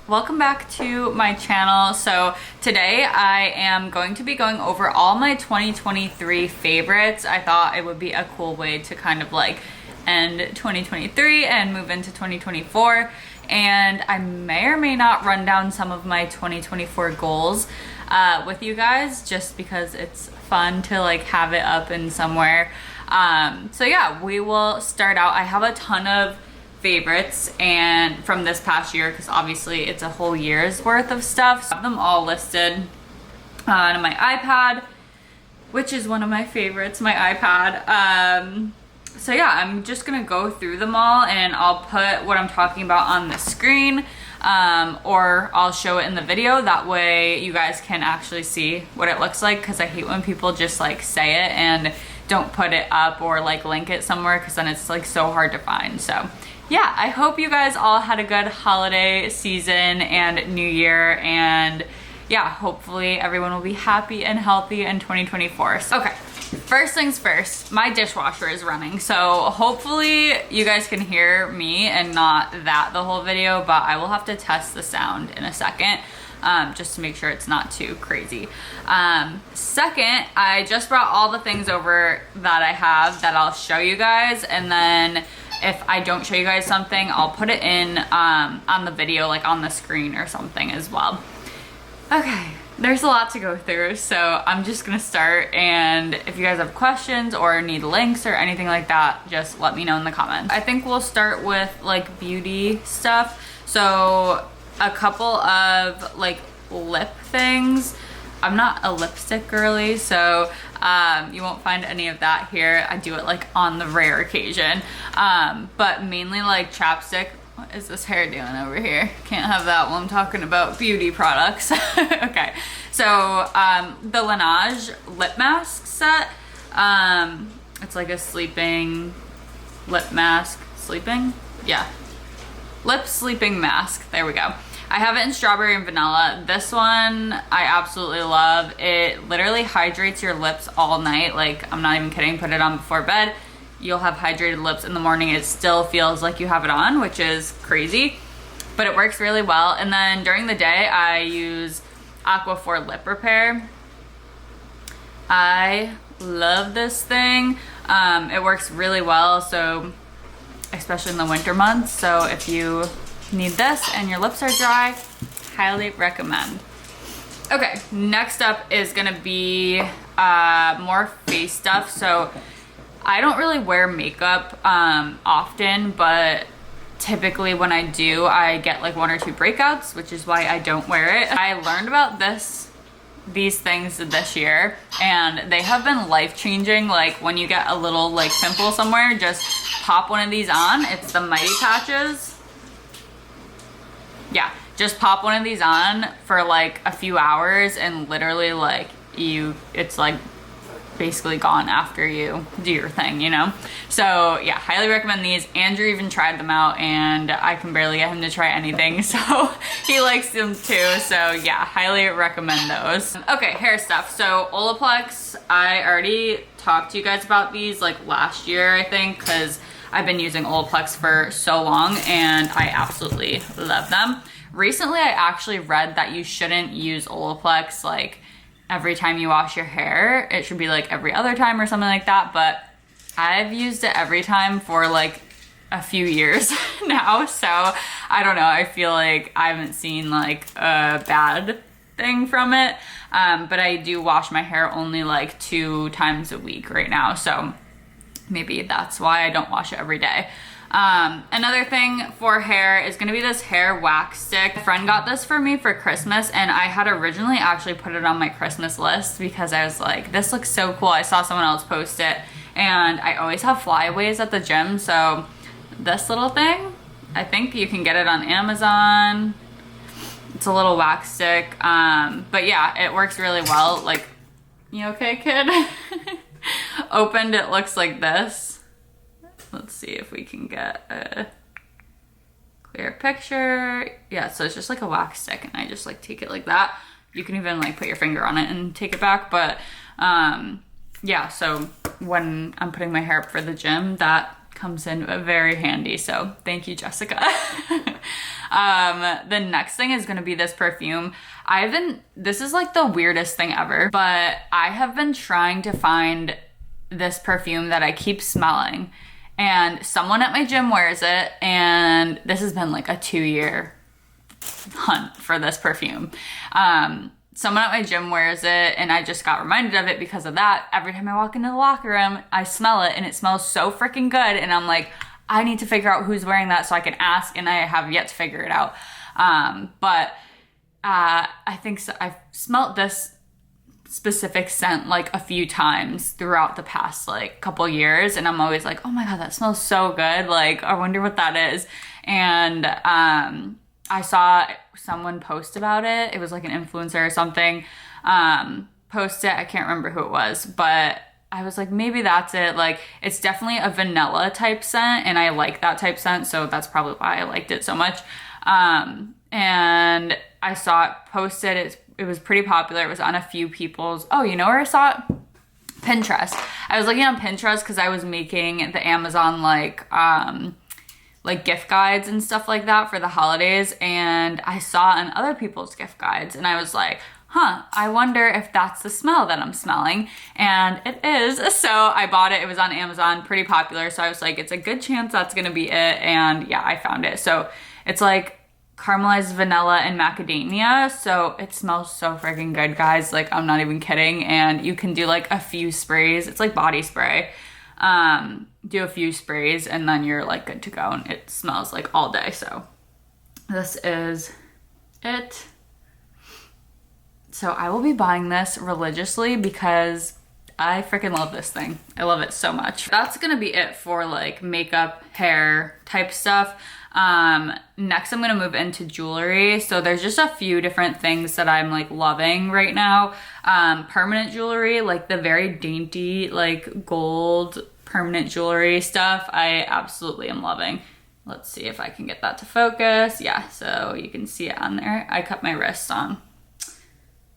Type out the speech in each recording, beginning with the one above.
welcome back to my channel. So today I am going to be going over all my 2023 favorites. I thought it would be a cool way to kind of like end 2023 and move into 2024. And I may or may not run down some of my 2024 goals with you guys, just because it's fun to like have it up in somewhere. So yeah, we will start out. I have a ton of favorites and from this past year, because obviously it's a whole year's worth of stuff. So I have them all listed on my iPad, which is one of my favorites, my iPad. So yeah, I'm just gonna go through them all and I'll put what I'm talking about on the screen, or I'll show it in the video. That way you guys can actually see what it looks like, because I hate when people just like say it and don't put it up or like link it somewhere, because then it's like so hard to find. So yeah, I hope you guys all had a good holiday season and new year, and yeah, hopefully everyone will be happy and healthy in 2024. So, okay, first things first, my dishwasher is running. So hopefully you guys can hear me and not that the whole video, but I will have to test the sound in a second. Just to make sure it's not too crazy. Second, I just brought all the things over that I have that I'll show you guys, and then if I don't show you guys something, I'll put it in on the video, like on the screen or something as well. Okay, there's a lot to go through, so I'm just gonna start, and if you guys have questions or need links or anything like that, just let me know in the comments. I think we'll start with like beauty stuff. So a couple of like lip things. I'm not a lipstick girly, so you won't find any of that here. I do it like on the rare occasion, but mainly like chapstick. What is this hair doing over here? Can't have that while I'm talking about beauty products. Okay, so the Laneige lip mask set. It's like a sleeping lip mask. Sleeping? Yeah. Lip sleeping mask. There we go. I have it in strawberry and vanilla. This one I absolutely love. It literally hydrates your lips all night. Like, I'm not even kidding. Put it on before bed. You'll have hydrated lips in the morning. It still feels like you have it on, which is crazy, but it works really well. And then during the day, I use Aquaphor Lip Repair. I love this thing. It works really well, so especially in the winter months. So if you need this and your lips are dry, highly recommend. Okay, next up is gonna be more face stuff. So I don't really wear makeup often, but typically when I do, I get like 1 or 2 breakouts, which is why I don't wear it. I learned about these things this year, and they have been life-changing. Like when you get a little like pimple somewhere, just pop one of these on. It's the Mighty Patches. Yeah, just pop one of these on for like a few hours, and literally like it's like basically gone after you do your thing, you know? So yeah, highly recommend these. Andrew even tried them out, and I can barely get him to try anything, so he likes them too. So yeah, highly recommend those. Okay, hair stuff. So Olaplex, I already talked to you guys about these like last year, I think, because I've been using Olaplex for so long and I absolutely love them. Recently, I actually read that you shouldn't use Olaplex like every time you wash your hair. It should be like every other time or something like that, but I've used it every time for like a few years now, so I don't know. I feel like I haven't seen like a bad thing from it, but I do wash my hair only like 2 times a week right now, so maybe that's why I don't wash it every day. Another thing for hair is gonna be this hair wax stick. A friend got this for me for Christmas, and I had originally actually put it on my Christmas list because I was like, this looks so cool. I saw someone else post it, and I always have flyaways at the gym, so this little thing, I think you can get it on Amazon. It's a little wax stick, but yeah, it works really well. Like, you okay, kid? Opened, it looks like this. Let's see if we can get a clear picture. Yeah, so it's just like a wax stick, and I just like take it like that. You can even like put your finger on it and take it back, but yeah, so when I'm putting my hair up for the gym, that comes in very handy. So thank you, Jessica. The next thing is gonna be this perfume. This is like the weirdest thing ever, but I have been trying to find this perfume that I keep smelling, and someone at my gym wears it, and this has been like a 2-year hunt for this perfume. Someone at my gym wears it, and I just got reminded of it because of that. Every time I walk into the locker room, I smell it, and it smells so freaking good, and I'm like, I need to figure out who's wearing that so I can ask, and I have yet to figure it out. I think so. I've smelled this specific scent like a few times throughout the past like couple years, and I'm always like, oh my god, that smells so good, like I wonder what that is. And I saw someone post about it. It was like an influencer or something post it. I can't remember who it was, but I was like, maybe that's it. Like, it's definitely a vanilla type scent, and I like that type scent, so that's probably why I liked it so much. And I saw it posted. It was pretty popular. It was on a few people's, oh, you know where I saw it? Pinterest. I was looking on Pinterest because I was making the Amazon like gift guides and stuff like that for the holidays, and I saw on other people's gift guides, and I was like, I wonder if that's the smell that I'm smelling. And it is. So I bought it. It was on Amazon, pretty popular. So I was like, it's a good chance that's gonna be it. And yeah, I found it. So it's like caramelized vanilla and macadamia. So it smells so freaking good, guys. Like, I'm not even kidding. And you can do like a few sprays. It's like body spray. Do a few sprays and then you're like good to go. And it smells like all day. So this is it. So I will be buying this religiously because I freaking love this thing. I love it so much. That's gonna be it for like makeup, hair type stuff. Next I'm gonna move into jewelry. So there's just a few different things that I'm like loving right now. Permanent jewelry, like the very dainty, like gold permanent jewelry stuff, I absolutely am loving. Let's see if I can get that to focus. Yeah, so you can see it on there. I cut my wrist on.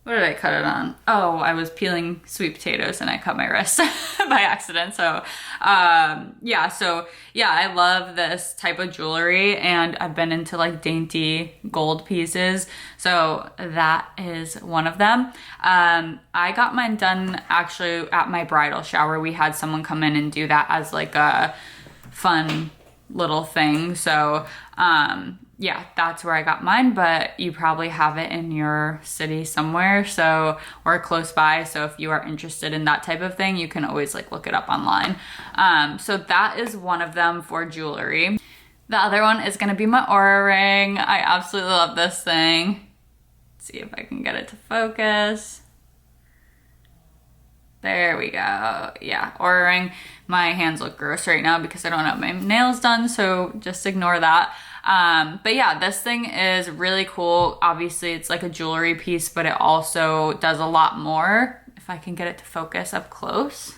What did I cut it on? Oh, I was peeling sweet potatoes and I cut my wrist by accident. So yeah, I love this type of jewelry, and I've been into like dainty gold pieces. So that is one of them. I got mine done actually at my bridal shower. We had someone come in and do that as like a fun little thing. So yeah, that's where I got mine, but you probably have it in your city somewhere, so, or close by. So if you are interested in that type of thing, you can always like look it up online. So that is one of them for jewelry. The other one is gonna be my Oura ring. I absolutely love this thing. Let's see if I can get it to focus. There we go. Yeah, Oura ring. My hands look gross right now because I don't have my nails done, so just ignore that. But yeah, this thing is really cool. Obviously it's like a jewelry piece, but it also does a lot more. If I can get it to focus up close,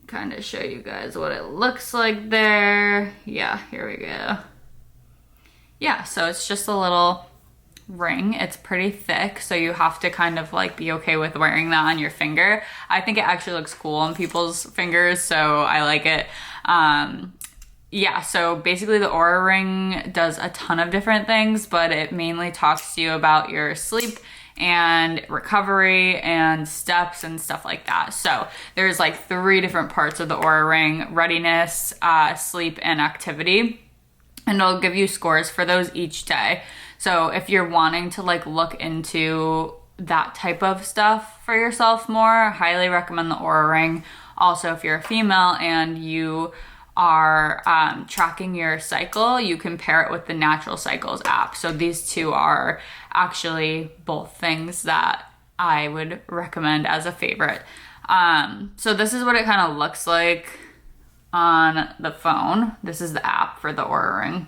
kind of show you guys what it looks like there. Yeah, here we go. Yeah, so it's just a little ring. It's pretty thick, so you have to kind of like be okay with wearing that on your finger. I think it actually looks cool on people's fingers, so I like it. Yeah, so basically the Oura ring does a ton of different things, but it mainly talks to you about your sleep and recovery and steps and stuff like that. So there's like 3 different parts of the Oura ring: readiness, sleep, and activity. And it'll give you scores for those each day. So if you're wanting to like look into that type of stuff for yourself more, I highly recommend the Oura ring. Also, if you're a female and you are tracking your cycle, you can pair it with the Natural Cycles app. So these two are actually both things that I would recommend as a favorite. So this is what it kind of looks like on the phone. This is the app for the Oura ring.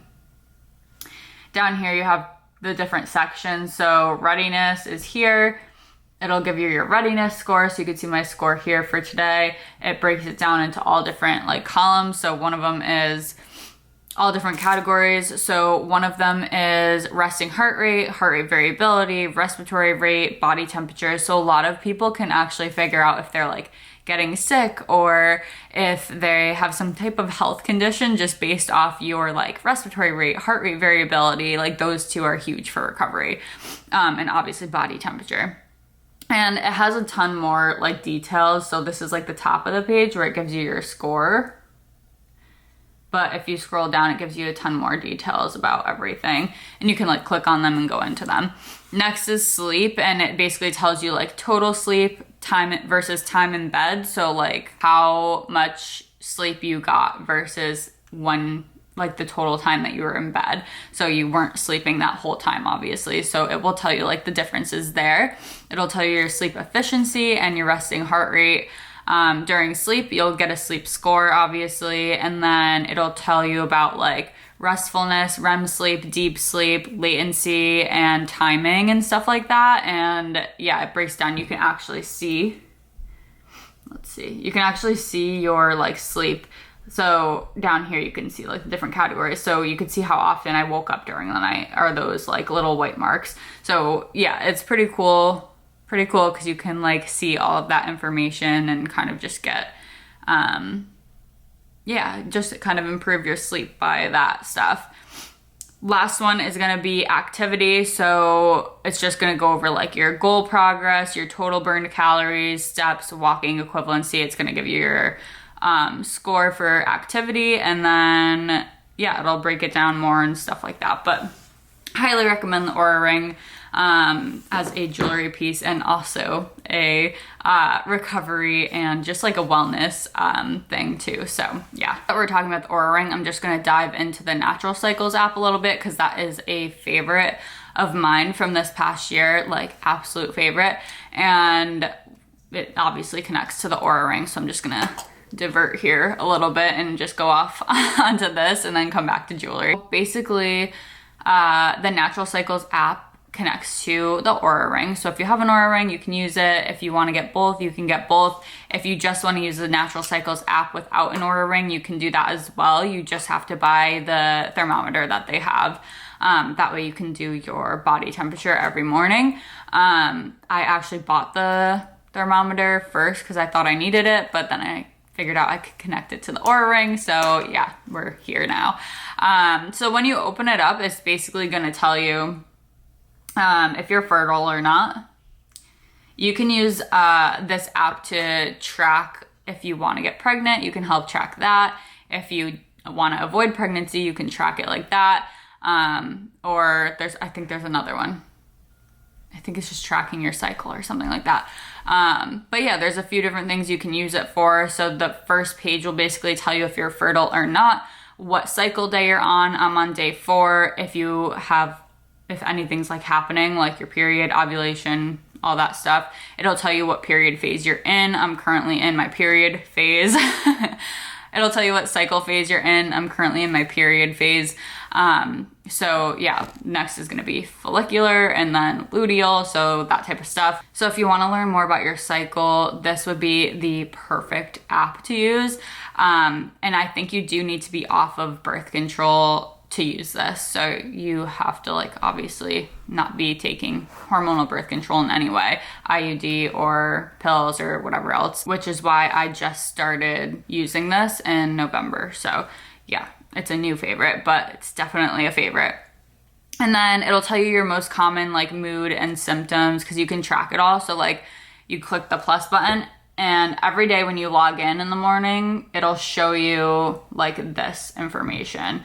Down here you have the different sections. So readiness is here. It'll give you your readiness score. So you can see my score here for today. It breaks it down into all different like columns. So one of them is all different categories. So one of them is resting heart rate variability, respiratory rate, body temperature. So a lot of people can actually figure out if they're like getting sick or if they have some type of health condition just based off your like respiratory rate, heart rate variability. Like those two are huge for recovery. And obviously body temperature. And it has a ton more like details. So this is like the top of the page where it gives you your score. But if you scroll down, it gives you a ton more details about everything. And you can like click on them and go into them. Next is sleep. And it basically tells you like total sleep, time versus time in bed. So like how much sleep you got versus when like the total time that you were in bed. So you weren't sleeping that whole time, obviously. So it will tell you like the differences there. It'll tell you your sleep efficiency and your resting heart rate. During sleep, you'll get a sleep score, obviously, and then it'll tell you about like restfulness, REM sleep, deep sleep, latency, and timing and stuff like that. And yeah, it breaks down. You can actually see, you can actually see your like sleep. So down here, you can see like the different categories. So you can see how often I woke up during the night, or those like little white marks. So yeah, it's pretty cool because you can like see all of that information and kind of just get, just kind of improve your sleep by that stuff. Last one is going to be activity. So it's just going to go over like your goal progress, your total burned calories, steps, walking equivalency. It's going to give you your score for activity, and then it'll break it down more and stuff like that. But highly recommend the Oura Ring as a jewelry piece, and also a recovery and just like a wellness thing too. So yeah, we're talking about the Oura Ring. I'm just gonna dive into the Natural Cycles app a little bit because that is a favorite of mine from this past year, like absolute favorite, and it obviously connects to the Oura Ring. So I'm just gonna divert here a little bit and just go off onto this and then come back to jewelry. Basically, the Natural Cycles app connects to the Oura Ring. So if you have an Oura Ring, you can use it. If you want to get both, you can get both. If you just want to use the Natural Cycles app without an Oura Ring, you can do that as well. You just have to buy the thermometer that they have. That way you can do your body temperature every morning. I actually bought the thermometer first because I thought I needed it, but then I figured out I could connect it to the Oura Ring. So yeah, we're here now. So when you open it up, it's basically going to tell you if you're fertile or not. You can use this app to track if you want to get pregnant. You can help track that. If you want to avoid pregnancy, you can track it like that. Or I think there's another one. I think it's just tracking your cycle or something like that. But yeah, there's a few different things you can use it for. So the first page will basically tell you if you're fertile or not, what cycle day you're on. I'm on day 4. If anything's like happening, like your period, ovulation, all that stuff, it'll tell you what period phase you're in. I'm currently in my period phase. It'll tell you what cycle phase you're in. I'm currently in my period phase. So yeah, next is going to be follicular and then luteal, so that type of stuff. So if you want to learn more about your cycle, this would be the perfect app to use. And I think you do need to be off of birth control to use this. So you have to like obviously not be taking hormonal birth control in any way, IUD or pills or whatever else, which is why I just started using this in November. So yeah, it's a new favorite, but it's definitely a favorite. And then it'll tell you your most common like mood and symptoms because you can track it all. So like you click the plus button, and every day when you log in the morning, it'll show you like this information.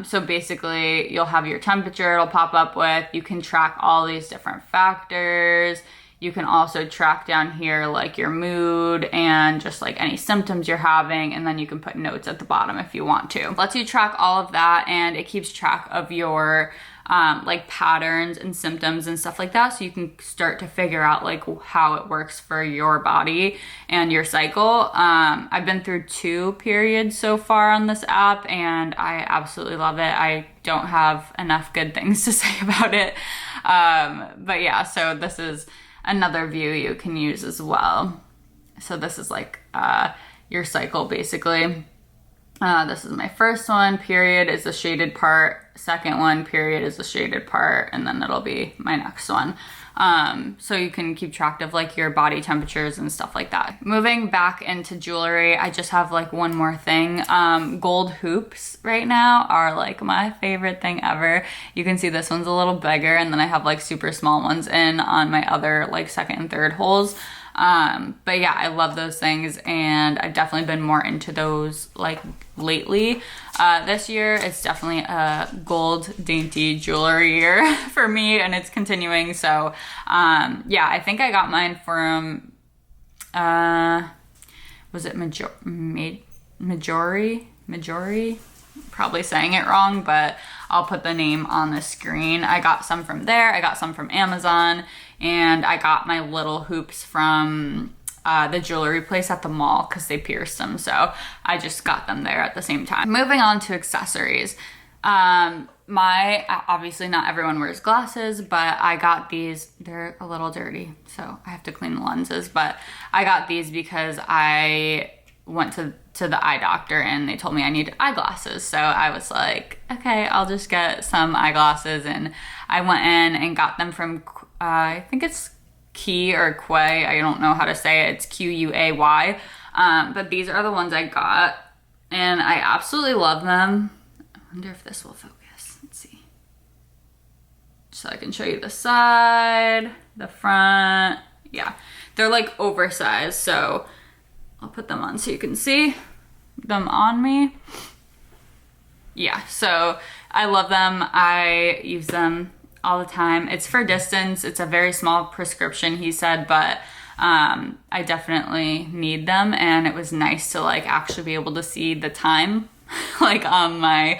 So basically you'll have your temperature, it'll pop up with, you can track all these different factors. You can also track down here like your mood and just like any symptoms you're having, and then you can put notes at the bottom if you want to. It lets you track all of that, and it keeps track of your like patterns and symptoms and stuff like that, so you can start to figure out like how it works for your body and your cycle. I've been through 2 periods so far on this app, and I absolutely love it. I don't have enough good things to say about it. But yeah, so this is another view you can use as well. So this is like your cycle basically. This is my first one. Period is the shaded part. Second one, period, is the shaded part. And then it'll be my next one. So you can keep track of like your body temperatures and stuff like that. Moving back into jewelry, I just have like one more thing. Gold hoops right now are like my favorite thing ever. You can see this one's a little bigger, and then I have like super small ones in on my other like second and third holes. But yeah, I love those things, and I've definitely been more into those like lately. This year it's definitely a gold dainty jewelry year for me, and it's continuing. So yeah, I think I got mine from was it Majori? Probably saying it wrong, but I'll put the name on the screen. I got some from there. I got some from Amazon, and I got my little hoops from the jewelry place at the mall because they pierced them. So I just got them there at the same time. Moving on to accessories. Obviously not everyone wears glasses, but I got these. They're a little dirty, so I have to clean the lenses, but I got these because I went to the eye doctor and they told me I needed eyeglasses. So I was like, okay, I'll just get some eyeglasses, and I went in and got them from, I think it's Key or Quay. I don't know how to say it. It's Quay. But these are the ones I got, and I absolutely love them. I wonder if this will focus. Let's see. So I can show you the side, the front. Yeah, they're like oversized, so I'll put them on so you can see them on me. Yeah, so I love them. I use them all the time. It's for distance. It's a very small prescription, he said, but I definitely need them, and it was nice to like actually be able to see the time like on my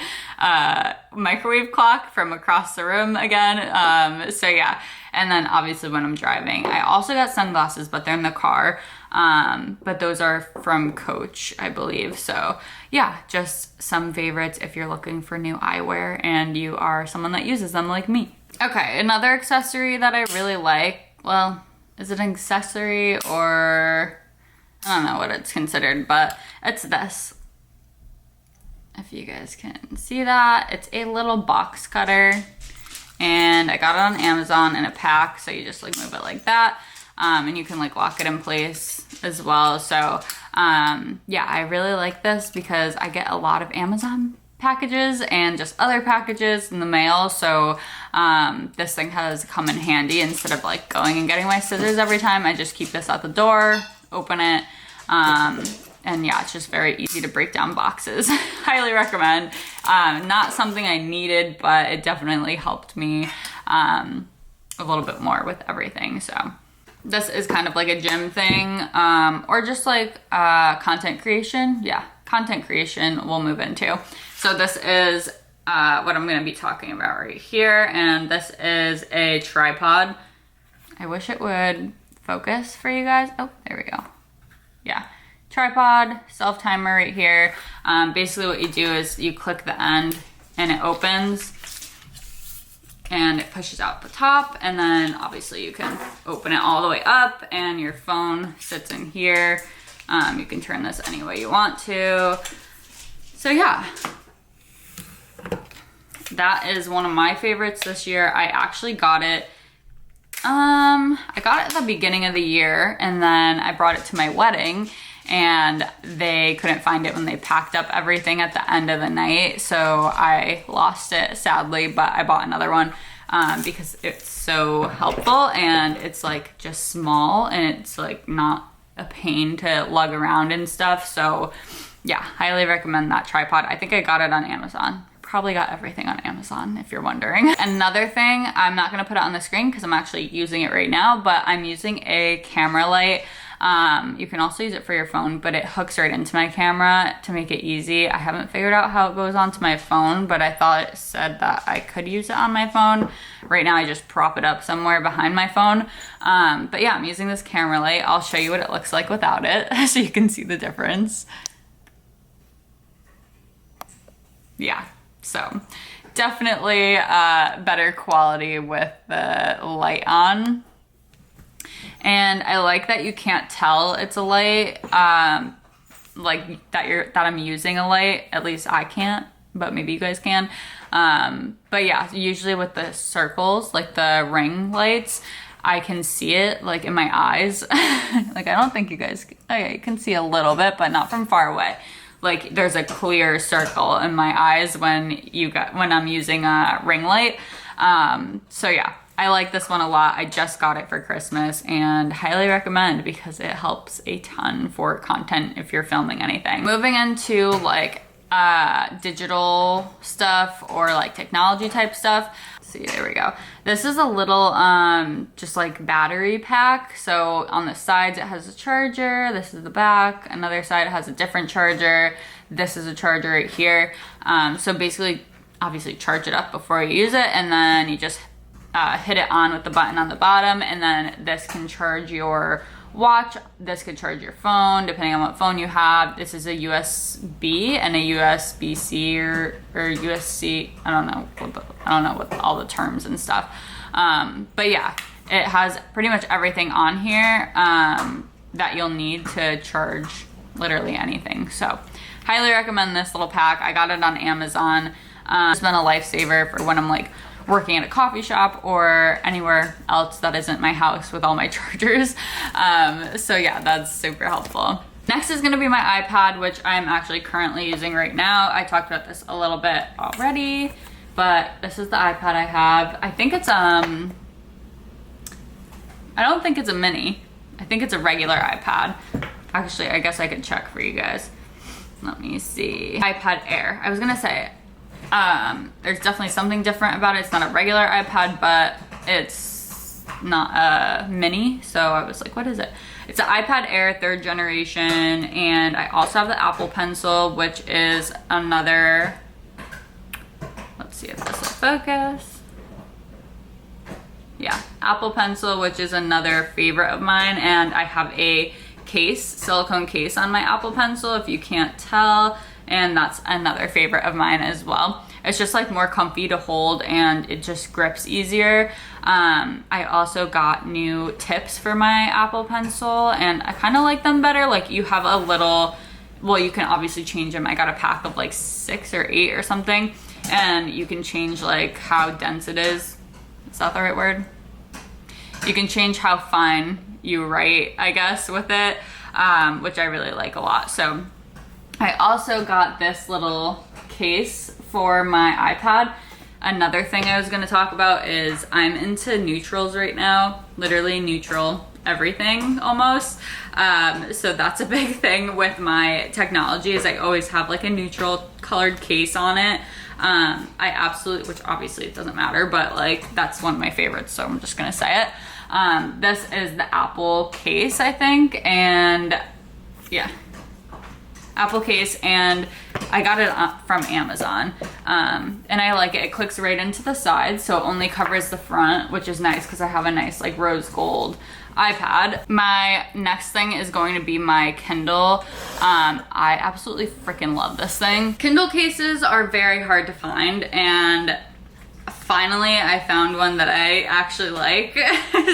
microwave clock from across the room again. So yeah, and then obviously when I'm driving, I also got sunglasses, but they're in the car. But those are from Coach, I believe. So yeah, just some favorites if you're looking for new eyewear and you are someone that uses them like me. Okay, another accessory that I really like, well, is it an accessory or I don't know what it's considered, but it's this. If you guys can see that, it's a little box cutter, and I got it on Amazon in a pack, so you just like move it like that. And you can like lock it in place as well. So yeah, I really like this because I get a lot of Amazon packages and just other packages in the mail. So this thing has come in handy. Instead of like going and getting my scissors every time, I just keep this at the door, open it. And yeah, it's just very easy to break down boxes. Highly recommend. Not something I needed, but it definitely helped me a little bit more with everything. So this is kind of like a gym thing, or just like content creation. Yeah, content creation we'll move into. So this is what I'm gonna be talking about right here. And this is a tripod. I wish it would focus for you guys. Oh, there we go. Yeah, tripod, self-timer right here. Basically what you do is you click the end and it opens and it pushes out the top, and then obviously you can open it all the way up and your phone sits in here. You can turn this any way you want to. So yeah, that is one of my favorites this year. I actually got it, I got it at the beginning of the year, and then I brought it to my wedding, and they couldn't find it when they packed up everything at the end of the night. So I lost it, sadly, but I bought another one because it's so helpful, and it's like just small, and it's like not a pain to lug around and stuff. So yeah, highly recommend that tripod. I think I got it on Amazon. Probably got everything on Amazon if you're wondering. Another thing, I'm not gonna put it on the screen because I'm actually using it right now, but I'm using a camera light. You can also use it for your phone, but it hooks right into my camera to make it easy. I haven't figured out how it goes onto my phone, but I thought it said that I could use it on my phone. Right now I just prop it up somewhere behind my phone. But yeah, I'm using this camera light. I'll show you what it looks like without it so you can see the difference. Yeah, so definitely better quality with the light on. And I like that you can't tell it's a light. like that I'm using a light. At least I can't, but maybe you guys can. But yeah, usually with the circles, like the ring lights, I can see it like in my eyes. Like I don't think you guys, okay, you can see a little bit, but not from far away. Like there's a clear circle in my eyes when I'm using a ring light. So yeah, I like this one a lot. I just got it for Christmas and highly recommend because it helps a ton for content if you're filming anything. Moving into like digital stuff or like technology type stuff. See, there we go. This is a little just like battery pack. So on the sides it has a charger. This is the back. Another side has a different charger. This is a charger right here. So basically, obviously charge it up before you use it, and then you just hit it on with the button on the bottom, and then this can charge your watch. This could charge your phone depending on what phone you have. This is a USB and a USB-C or USB. I don't know what all the terms and stuff. But yeah, it has pretty much everything on here that you'll need to charge literally anything. So highly recommend this little pack. I got it on Amazon. It's been a lifesaver for when I'm like working at a coffee shop or anywhere else that isn't my house with all my chargers. So yeah, that's super helpful. Next is gonna be my iPad, which I'm actually currently using right now. I talked about this a little bit already, but this is the iPad I have. I think it's, I don't think it's a mini. I think it's a regular iPad. Actually, I guess I could check for you guys. Let me see. iPad Air. I was gonna say, there's definitely something different about it. It's not a regular iPad, but it's not a mini. So I was like, what is it? It's an iPad Air 3rd generation. And I also have the Apple Pencil, which is another, let's see if this will focus. Yeah, Apple Pencil, which is another favorite of mine. And I have a case, silicone case on my Apple Pencil, if you can't tell. And that's another favorite of mine as well. It's just like more comfy to hold and it just grips easier. I also got new tips for my Apple Pencil and I kind of like them better. Like you have a little, well, you can obviously change them. I got a pack of like 6 or 8 or something, and you can change like how dense it is. Is that the right word? You can change how fine you write, I guess, with it, which I really like a lot. So I also got this little case for my iPad. Another thing I was going to talk about is I'm into neutrals right now, literally neutral everything almost. So that's a big thing with my technology is I always have like a neutral colored case on it. I absolutely, which obviously it doesn't matter, but like that's one of my favorites, so I'm just going to say it. This is the Apple case, I think, and yeah. Apple case, and I got it from Amazon, and I like it. It clicks right into the side, so it only covers the front, which is nice because I have a nice like rose gold iPad. My next thing is going to be my Kindle. I absolutely freaking love this thing. Kindle cases are very hard to find, and finally I found one that I actually like.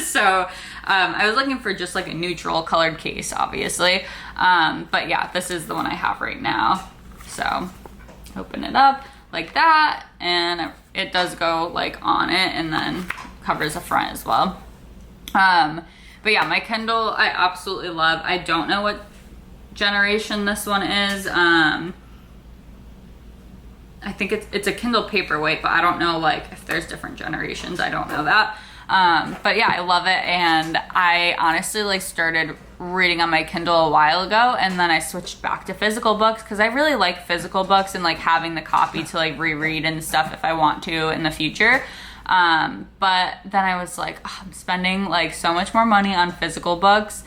So I was looking for just like a neutral colored case, obviously. But yeah, this is the one I have right now. So open it up like that, and it does go like on it and then covers the front as well. But yeah, my Kindle I absolutely love. I don't know what generation this one is. I think it's a Kindle Paperwhite, but I don't know like if there's different generations. I don't know that. But yeah, I love it, and I honestly like started reading on my Kindle a while ago, and then I switched back to physical books because I really like physical books and like having the copy to like reread and stuff if I want to in the future. But then I was like, oh, I'm spending like so much more money on physical books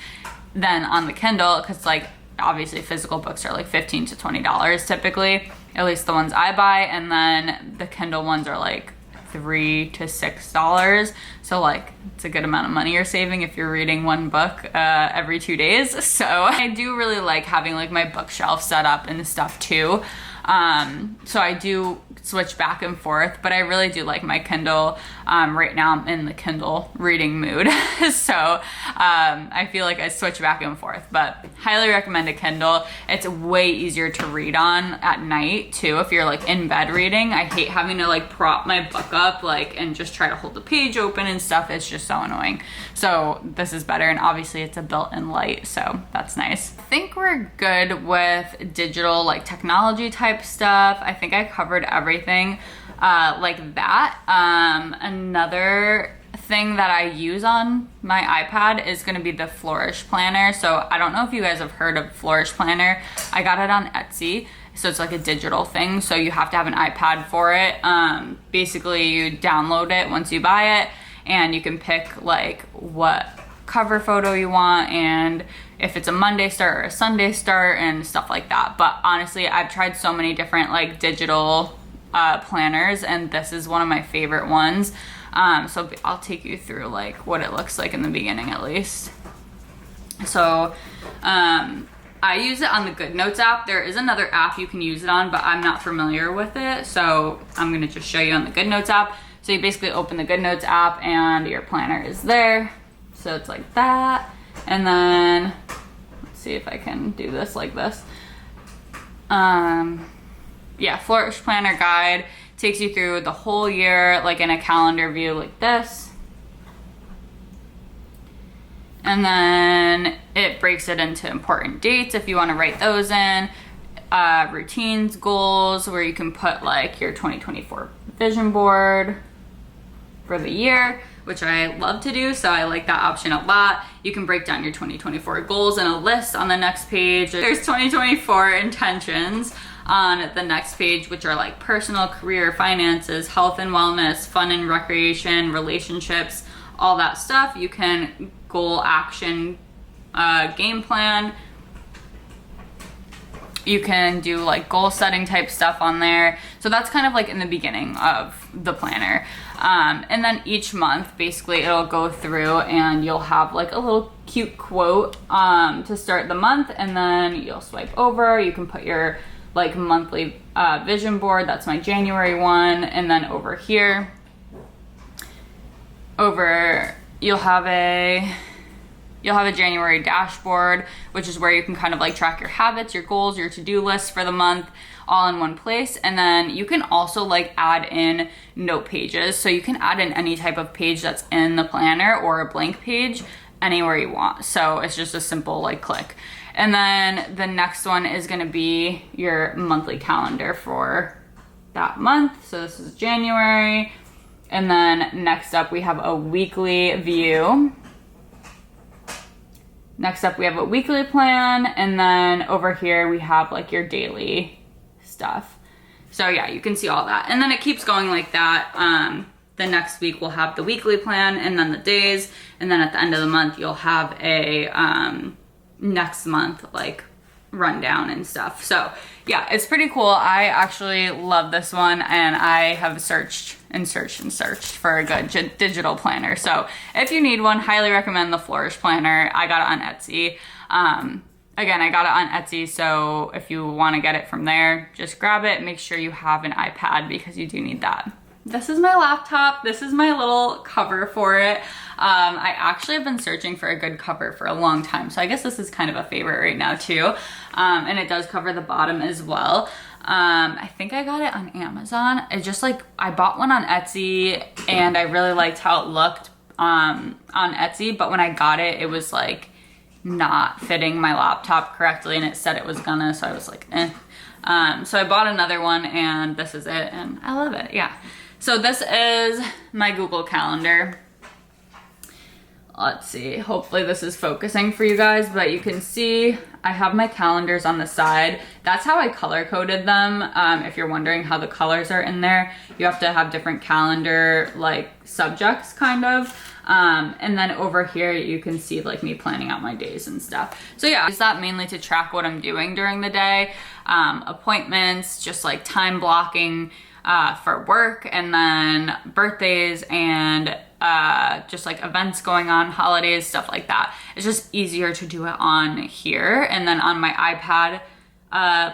than on the Kindle, because like obviously physical books are like $15 to $20 typically, at least the ones I buy, and then the Kindle ones are like $3 to $6. So like it's a good amount of money you're saving if you're reading one book every 2 days. So I do really like having like my bookshelf set up and stuff too. So I do switch back and forth, but I really do like my Kindle. Right now I'm in the Kindle reading mood. So I feel like I switch back and forth, but highly recommend a Kindle. It's way easier to read on at night too. If you're like in bed reading, I hate having to like prop my book up like and just try to hold the page open and stuff. It's just so annoying. So this is better, and obviously it's a built-in light, so that's nice. I think we're good with digital like technology type stuff. I think I covered everything like that. Another thing that I use on my iPad is going to be the Flourish Planner. So I don't know if you guys have heard of Flourish Planner. I got it on Etsy. So it's like a digital thing. So you have to have an iPad for it. Basically you download it once you buy it, and you can pick like what cover photo you want, and if it's a Monday start or a Sunday start and stuff like that. But honestly, I've tried so many different like digital planners, and this is one of my favorite ones. So I'll take you through like what it looks like in the beginning at least. So I use it on the GoodNotes app. There is another app you can use it on, but I'm not familiar with it, so I'm gonna just show you on the GoodNotes app. So you basically open the GoodNotes app and your planner is there. So it's like that. And then let's see if I can do this like this. Yeah, Flourish Planner Guide takes you through the whole year, like in a calendar view like this. And then it breaks it into important dates if you want to write those in, routines, goals, where you can put like your 2024 vision board for the year, which I love to do, so I like that option a lot. You can break down your 2024 goals in a list on the next page. There's 2024 intentions on the next page, which are like personal, career, finances, health and wellness, fun and recreation, relationships, all that stuff. You can goal, action, game plan. You can do like goal setting type stuff on there. So that's kind of like in the beginning of the planner. And then each month, basically it'll go through and you'll have like a little cute quote to start the month, and then you'll swipe over. You can put your like monthly vision board. That's my January one. And then over here, you'll have a January dashboard, which is where you can kind of like track your habits, your goals, your to-do list for the month, all in one place. And then you can also like add in note pages. So you can add in any type of page that's in the planner or a blank page anywhere you want. So it's just a simple like click. And then the next one is going to be your monthly calendar for that month. So this is January. And then next up we have a weekly view. Next up we have a weekly plan, and then over here we have like your daily stuff. So yeah, you can see all that. And then it keeps going like that. The next week we'll have the weekly plan and then the days, and then at the end of the month you'll have a next month like rundown and stuff. So yeah, it's pretty cool. I actually love this one, and I have searched for a good digital planner. So if you need one, highly recommend the Flourish Planner. I got it on Etsy. Again, I got it on Etsy, so if you want to get it from there, just grab it. Make sure you have an iPad because you do need that. This is my laptop. This is my little cover for it. I actually have been searching for a good cover for a long time, so I guess this is kind of a favorite right now too. And it does cover the bottom as well. I think I got it on Amazon. I bought one on Etsy and I really liked how it looked on Etsy, but when I got it, it was like not fitting my laptop correctly, and it said it was gonna, so I was like, eh. So I bought another one, and this is it, and I love it, yeah. So this is my Google Calendar. Let's see, hopefully this is focusing for you guys, but you can see I have my calendars on the side. That's how I color coded them. If you're wondering how the colors are in there, you have to have different calendar like subjects kind of. And then over here you can see like me planning out my days and stuff. So yeah, I use that mainly to track what I'm doing during the day, appointments, just like time blocking for work, and then birthdays and just like events going on, holidays, stuff like that. It's just easier to do it on here. And then on my iPad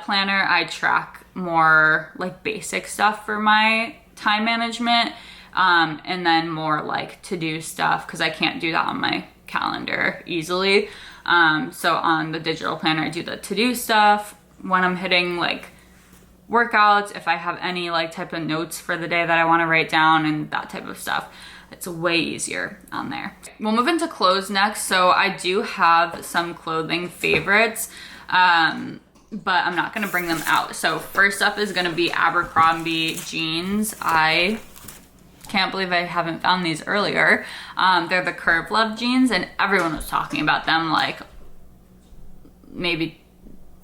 planner, I track more like basic stuff for my time management, and then more like to-do stuff because I can't do that on my calendar easily. So on the digital planner, I do the to-do stuff when I'm hitting like workouts, if I have any like type of notes for the day that I want to write down and that type of stuff. It's way easier on there. We'll move into clothes next. So I do have some clothing favorites, but I'm not gonna bring them out. So first up is gonna be Abercrombie jeans. I can't believe I haven't found these earlier. They're the Curve Love jeans, and everyone was talking about them like maybe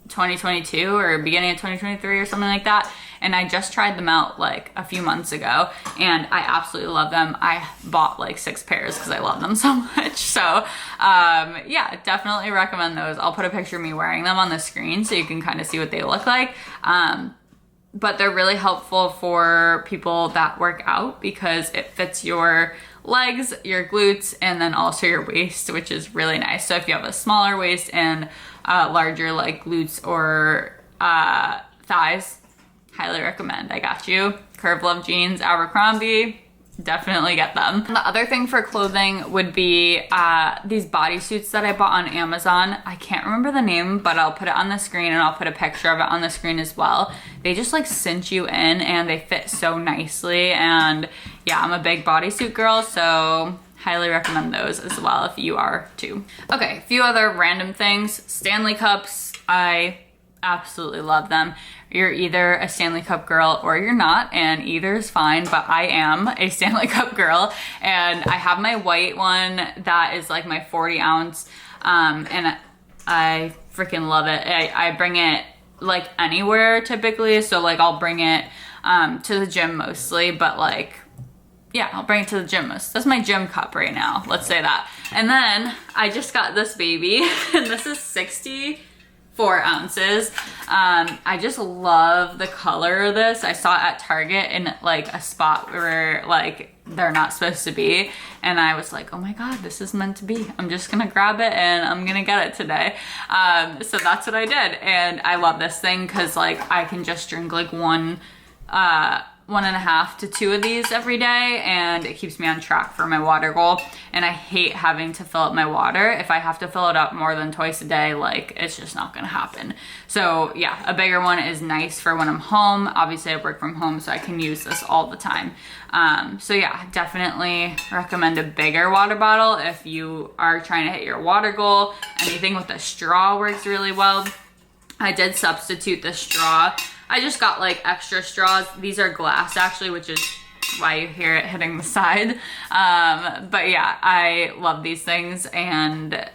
2022 or beginning of 2023 or something like that. And I just tried them out like a few months ago and I absolutely love them. I bought like 6 pairs because I love them so much. So yeah, definitely recommend those. I'll put a picture of me wearing them on the screen so you can kind of see what they look like. But they're really helpful for people that work out because it fits your legs, your glutes, and then also your waist, which is really nice. So if you have a smaller waist and larger like glutes or thighs, highly recommend. I got you. Curve Love jeans, Abercrombie, definitely get them. The other thing for clothing would be these bodysuits that I bought on Amazon. I can't remember the name, but I'll put it on the screen and I'll put a picture of it on the screen as well. They just like cinch you in and they fit so nicely. And yeah, I'm a big bodysuit girl, so highly recommend those as well if you are too. Okay, a few other random things. Stanley Cups, I absolutely love them. You're either a Stanley Cup girl or you're not, and either is fine, but I am a Stanley Cup girl, and I have my white one that is like my 40 ounce, and I freaking love it. I bring it like anywhere typically, so like I'll bring it to the gym mostly, but like, yeah, I'll bring it to the gym most. That's my gym cup right now, let's say that. And then I just got this baby, and this is 64 ounces. I just love the color of this. I saw it at Target in like a spot where like they're not supposed to be, and I was like, oh my god, this is meant to be. I'm just gonna grab it and I'm gonna get it today. So that's what I did, and I love this thing because like I can just drink like 1.5 to 2 of these every day, and it keeps me on track for my water goal. And I hate having to fill up my water. If I have to fill it up more than twice a day, like it's just not gonna happen. So yeah, a bigger one is nice for when I'm home. Obviously I work from home, so I can use this all the time. So yeah, definitely recommend a bigger water bottle if you are trying to hit your water goal. Anything with a straw works really well. I did substitute the straw. I just got like extra straws. These are glass actually, which is why you hear it hitting the side. But yeah, I love these things, and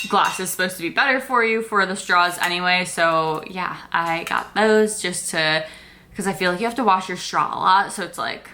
glass is supposed to be better for you for the straws anyway. So yeah, I got those just because I feel like you have to wash your straw a lot. So it's like,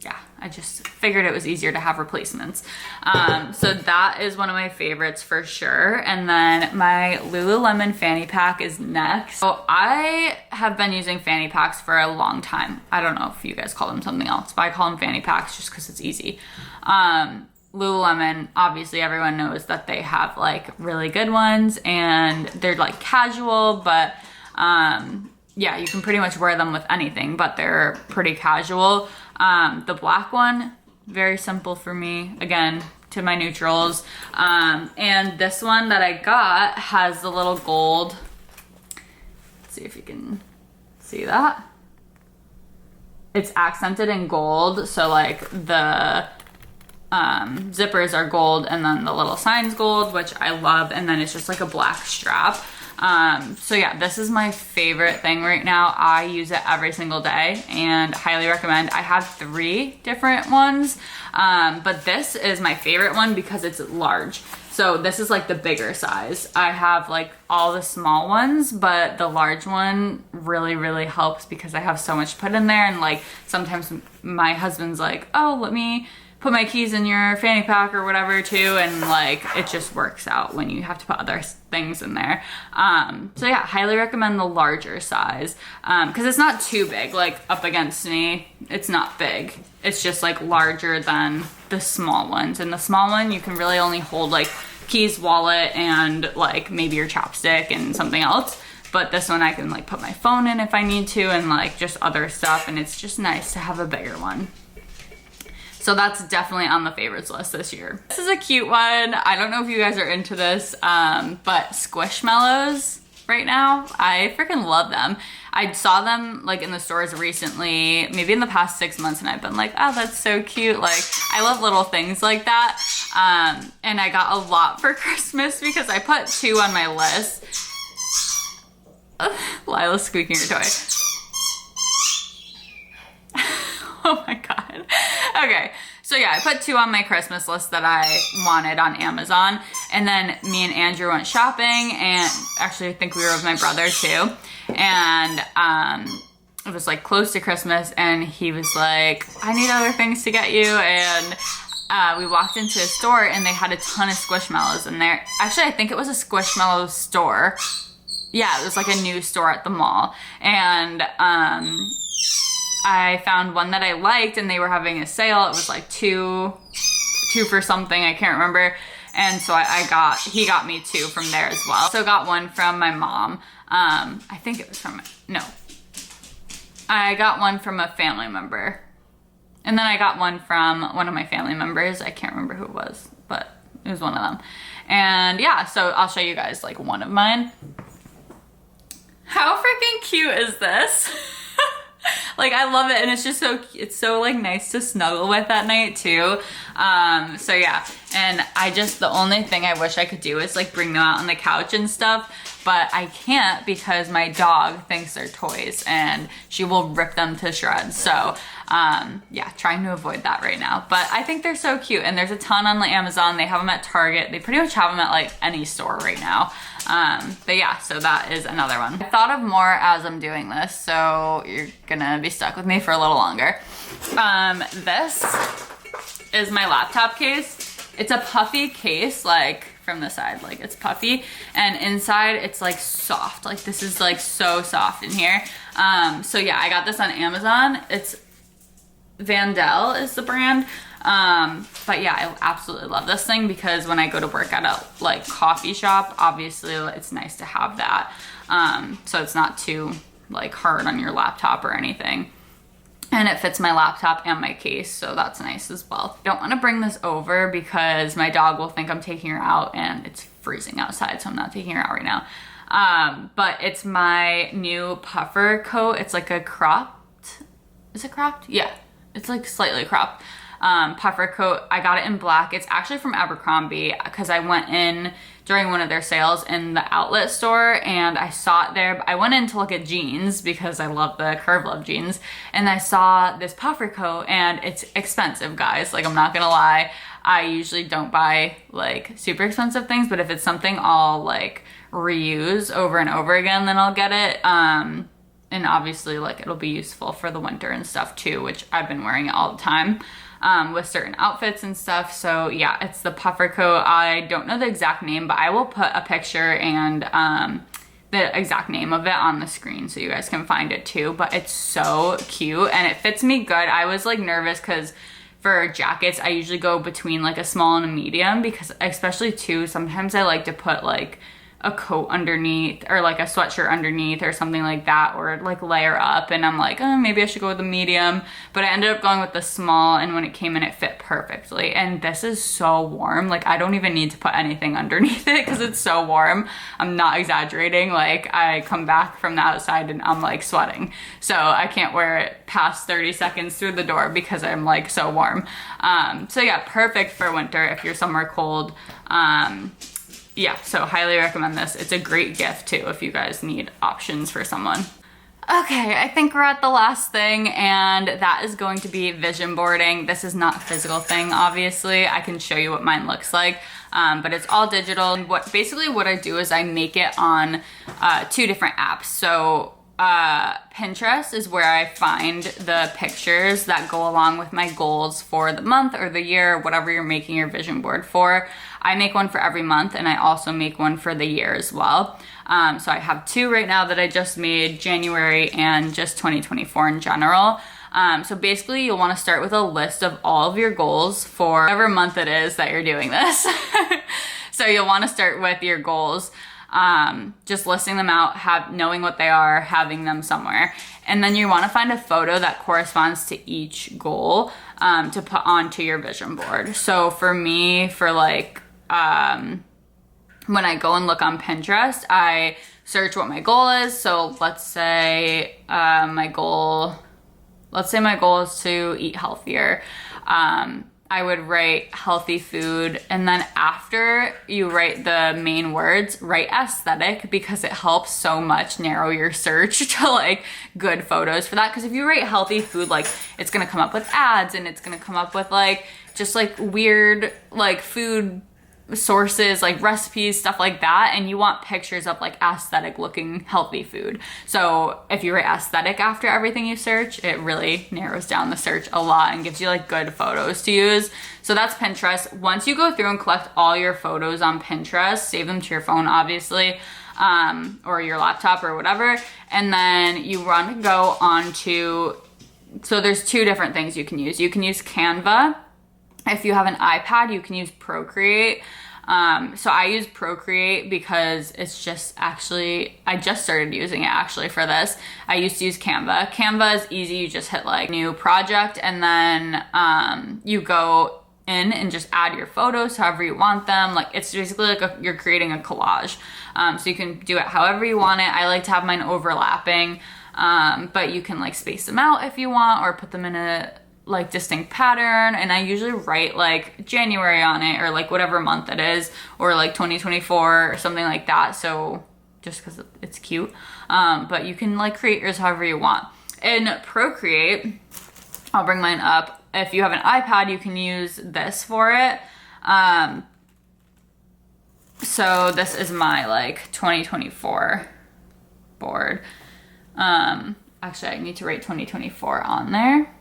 yeah, I just figured it was easier to have replacements. So that is one of my favorites for sure. And then my Lululemon fanny pack is next. So I have been using fanny packs for a long time. I don't know if you guys call them something else, but I call them fanny packs just because it's easy. Lululemon, obviously everyone knows that they have like really good ones, and they're like casual, but yeah, you can pretty much wear them with anything, but they're pretty casual. The black one, very simple for me, again, to my neutrals. And this one that I got has the little gold. Let's see if you can see that. It's accented in gold, so like the zippers are gold, and then the little sign's gold, which I love, and then it's just like a black strap. So yeah, this is my favorite thing right now. I use it every single day and highly recommend. I have 3 different ones, but this is my favorite one because it's large. So this is like the bigger size. I have like all the small ones, but the large one really helps because I have so much to put in there. And like sometimes my husband's like, oh, let me put my keys in your fanny pack or whatever too, and like it just works out when you have to put other things in there. So yeah, highly recommend the larger size because it's not too big. Like up against me, it's not big. It's just like larger than the small ones, and the small one you can really only hold like keys, wallet, and like maybe your chapstick and something else. but this one I can like put my phone in if I need to, and like just other stuff, and it's just nice to have a bigger one. So that's definitely on the favorites list this year. This is a cute one. I don't know if you guys are into this, but Squishmallows right now, I freaking love them. I saw them like in the stores recently, maybe in the past 6 months, and I've been like, oh, that's so cute. Like, I love little things like that. And I got a lot for Christmas because I put 2 on my list. Lila's squeaking her toy. Oh my God. Okay, so yeah, I put 2 on my Christmas list that I wanted on Amazon, and then me and Andrew went shopping, and actually I think we were with my brother too, and it was like close to Christmas, and he was like, I need other things to get you, and we walked into a store and they had a ton of Squishmallows in there. Actually, I think it was a Squishmallows store. Yeah, it was like a new store at the mall, and I found one that I liked, and they were having a sale. It was like two for something, I can't remember. And so he got me 2 from there as well. So got one from my mom. I think it was I got one from a family member. And then I got one from one of my family members. I can't remember who it was, but it was one of them. And yeah, so I'll show you guys like one of mine. How freaking cute is this? Like, I love it, and it's just it's so like nice to snuggle with at night too. So yeah, and the only thing I wish I could do is like bring them out on the couch and stuff, but I can't because my dog thinks they're toys and she will rip them to shreds. So yeah, trying to avoid that right now, but I think they're so cute, and there's a ton on Amazon. They have them at Target. They pretty much have them at like any store right now. But yeah, so that is another one. I thought of more as I'm doing this, so you're gonna be stuck with me for a little longer. This is my laptop case. It's a puffy case, like from the side, like it's puffy, and inside it's like soft. Like this is like so soft in here. So yeah, I got this on Amazon. It's Vandel is the brand. But yeah, I absolutely love this thing because when I go to work at a like coffee shop, obviously it's nice to have that. So it's not too like hard on your laptop or anything. And it fits my laptop and my case, so that's nice as well. I don't want to bring this over because my dog will think I'm taking her out, and it's freezing outside, so I'm not taking her out right now. But it's my new puffer coat. It's like a cropped, is it cropped? Yeah, it's like slightly cropped. Puffer coat. I got it in black. It's actually from Abercrombie because I went in during one of their sales in the outlet store and I saw it there. I went in to look at jeans because I love the Curve Love jeans, and I saw this puffer coat, and it's expensive, guys. Like, I'm not gonna lie. I usually don't buy like super expensive things, but if it's something I'll like reuse over and over again, then I'll get it. And obviously like it'll be useful for the winter and stuff too, which I've been wearing it all the time. With certain outfits and stuff. So yeah, it's the puffer coat. I don't know the exact name, but I will put a picture and the exact name of it on the screen so you guys can find it too. But it's so cute and it fits me good. I was like nervous because for jackets I usually go between like a small and a medium, because especially too, sometimes I like to put like a coat underneath or like a sweatshirt underneath or something like that, or like layer up, and I'm like, oh, maybe I should go with the medium, but I ended up going with the small, and when it came in it fit perfectly. And this is so warm, like I don't even need to put anything underneath it because it's so warm. I'm not exaggerating. Like I come back from the outside and I'm like sweating, so I can't wear it past 30 seconds through the door because I'm like so warm. So yeah, perfect for winter if you're somewhere cold. Yeah, so highly recommend this. It's a great gift too if you guys need options for someone. Okay, I think we're at the last thing, and that is going to be vision boarding. This is not a physical thing, obviously. I can show you what mine looks like, but it's all digital. And basically what I do is I make it on 2 different apps. So Pinterest is where I find the pictures that go along with my goals for the month or the year, whatever you're making your vision board for. I make one for every month, and I also make one for the year as well. So I have 2 right now that I just made, January and just 2024 in general. So basically you'll want to start with a list of all of your goals for whatever month it is that you're doing this. So you'll want to start with your goals. just listing them out, knowing what they are, having them somewhere. And then you want to find a photo that corresponds to each goal to put onto your vision board. So for me, for like, when I go and look on Pinterest, I search what my goal is. So let's say my goal is to eat healthier. I would write healthy food, and then after you write the main words, write aesthetic, because it helps so much narrow your search to like good photos for that. Because if you write healthy food, like it's gonna come up with ads, and it's gonna come up with like just like weird like food sources, like recipes, stuff like that, and you want pictures of like aesthetic looking healthy food. So if you write aesthetic after everything you search, it really narrows down the search a lot and gives you like good photos to use. So that's Pinterest. Once you go through and collect all your photos on Pinterest, save them to your phone obviously, or your laptop or whatever, and then you want to go on to, so there's two different things you can use. You can use Canva. If you have an iPad, you can use Procreate. So I use Procreate because it's just actually, I just started using it actually for this. I used to use Canva. Canva is easy. You just hit like new project, and then you go in and just add your photos however you want them. Like it's basically like you're creating a collage. So you can do it however you want it. I like to have mine overlapping, but you can like space them out if you want, or put them in a like distinct pattern. And I usually write like January on it, or like whatever month it is, or like 2024 or something like that. So just because it's cute. But you can like create yours however you want. In Procreate, I'll bring mine up. If you have an iPad, you can use this for it. So this is my like 2024 board. Actually, I need to write 2024 on there.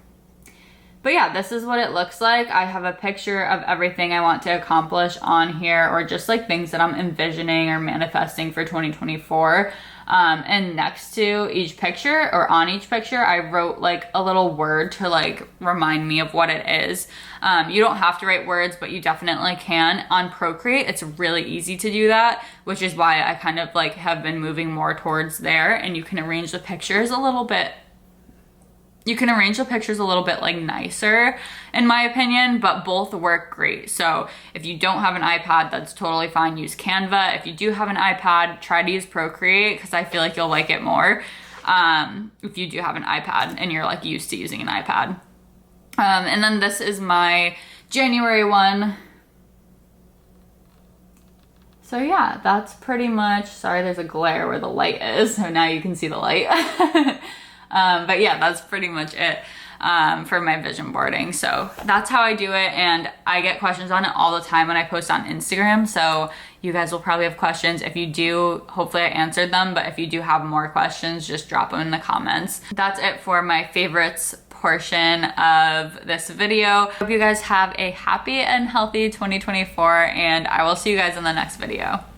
But yeah, this is what it looks like. I have a picture of everything I want to accomplish on here, or just like things that I'm envisioning or manifesting for 2024. And next to each picture, or on each picture, I wrote like a little word to like remind me of what it is. You don't have to write words, but you definitely can. On Procreate, it's really easy to do that, which is why I kind of like have been moving more towards there. And you can arrange the pictures a little bit. You can arrange the pictures a little bit like nicer, in my opinion, but both work great. So if you don't have an iPad, that's totally fine. Use Canva. If you do have an iPad, try to use Procreate, because I feel like you'll like it more if you do have an iPad and you're like used to using an iPad. And then this is my January one. So yeah, that's pretty much, sorry, there's a glare where the light is, so now you can see the light. But yeah, that's pretty much it for my vision boarding. So that's how I do it, and I get questions on it all the time when I post on Instagram. So you guys will probably have questions. If you do, hopefully I answered them, but if you do have more questions, just drop them in the comments. That's it for my favorites portion of this video. Hope you guys have a happy and healthy 2024, and I will see you guys in the next video.